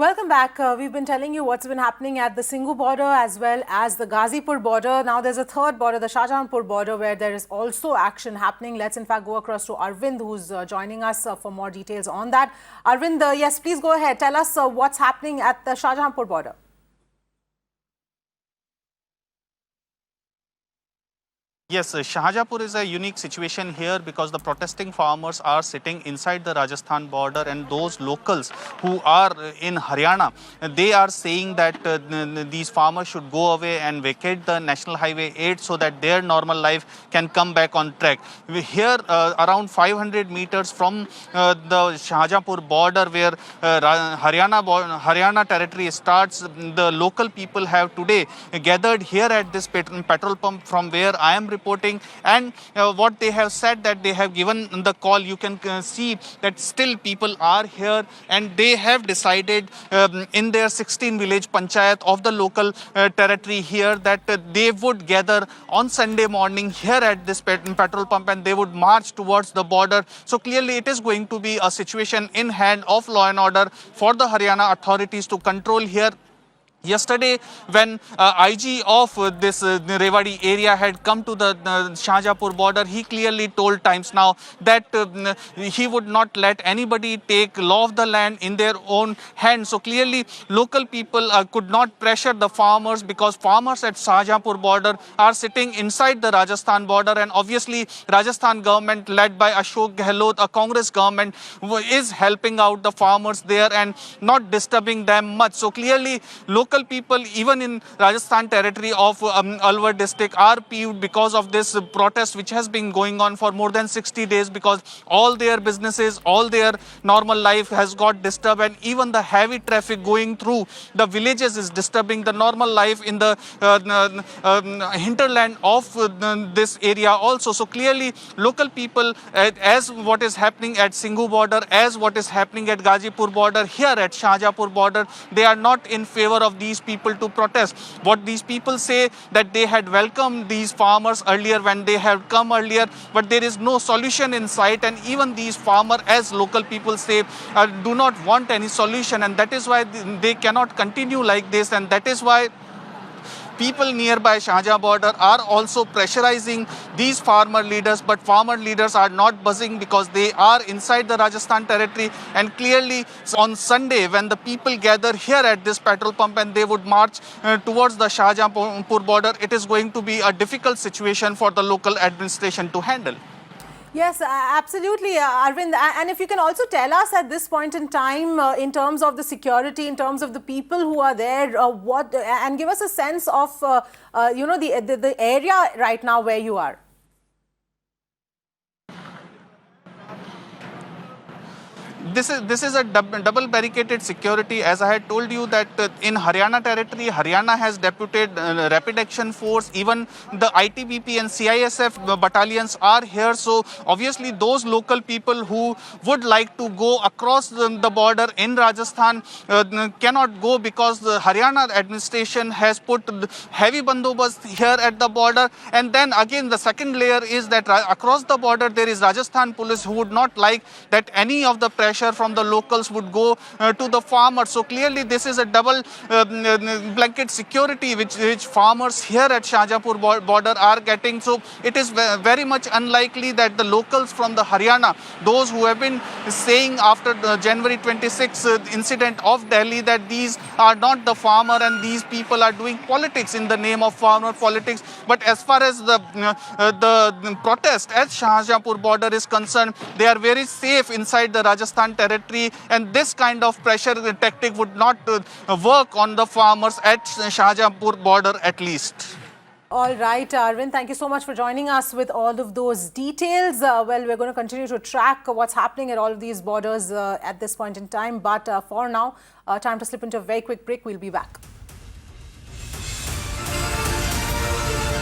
Welcome back. We've been telling you what's been happening at the Singhu border as well as the Ghazipur border. Now there's a third border, the Shahjahanpur border, where there is also action happening. Let's in fact go across to Arvind, who's joining us for more details on that. Arvind, yes, please go ahead. Tell us what's happening at the Shahjahanpur border. Yes, Shahjahanpur is a unique situation here because the protesting farmers are sitting inside the Rajasthan border, and those locals who are in Haryana, they are saying that these farmers should go away and vacate the National Highway 8 so that their normal life can come back on track. Here, around 500 meters from the Shahjahanpur border where Haryana territory starts, the local people have today gathered here at this petrol pump from where I am reporting, and what they have said that they have given the call. You can see that still people are here, and they have decided in their 16 village panchayat of the local territory here that they would gather on Sunday morning here at this petrol pump, and they would march towards the border. So clearly it is going to be a situation in hand of law and order for the Haryana authorities to control here. Yesterday, when IG of this Rewari area had come to the Shahjahanpur border, he clearly told Times Now that he would not let anybody take law of the land in their own hands. So clearly, local people could not pressure the farmers because farmers at Shahjahanpur border are sitting inside the Rajasthan border, and obviously Rajasthan government led by Ashok Gehlot, a Congress government, is helping out the farmers there and not disturbing them much. So clearly, local people, even in Rajasthan territory of Alwar district, are peeved because of this protest which has been going on for more than 60 days, because all their businesses, all their normal life has got disturbed, and even the heavy traffic going through the villages is disturbing the normal life in the hinterland of this area also. So clearly local people, as what is happening at Singhu border, as what is happening at Ghazipur border, here at Shahjahanpur border, they are not in favor of these people to protest. What these people say that they had welcomed these farmers earlier when they had come earlier, but there is no solution in sight, and even these farmers, as local people say, do not want any solution, and that is why they cannot continue like this, and that is why people nearby Shahjahanpur border are also pressurizing these farmer leaders, but farmer leaders are not buzzing because they are inside the Rajasthan territory. And clearly on Sunday, when the people gather here at this petrol pump and they would march towards the Shahjahanpur border, it is going to be a difficult situation for the local administration to handle. Yes, absolutely, Arvind. And if you can also tell us at this point in time, in terms of the security, in terms of the people who are there, and give us a sense of, the area right now where you are. This is a double barricaded security. As I had told you that in Haryana territory, Haryana has deputed Rapid Action Force. Even the ITBP and CISF battalions are here. So obviously those local people who would like to go across the border in Rajasthan cannot go because the Haryana administration has put heavy bandobast here at the border. And then again, the second layer is that across the border there is Rajasthan police who would not like that any of the pressure from the locals would go to the farmers. So clearly this is a double blanket security which farmers here at Shahjahanpur border are getting. So it is very much unlikely that the locals from the Haryana, those who have been saying after the January 26 incident of Delhi that these are not the farmer and these people are doing politics in the name of farmer politics. But as far as the protest at Shahjahanpur border is concerned, they are very safe inside the Rajasthan territory, and this kind of pressure tactic would not work on the farmers at Shahjahanpur border at least. All right, Arvind, thank you so much for joining us with all of those details. Well, we're going to continue to track what's happening at all of these borders at this point in time. But for now, time to slip into a very quick break. We'll be back.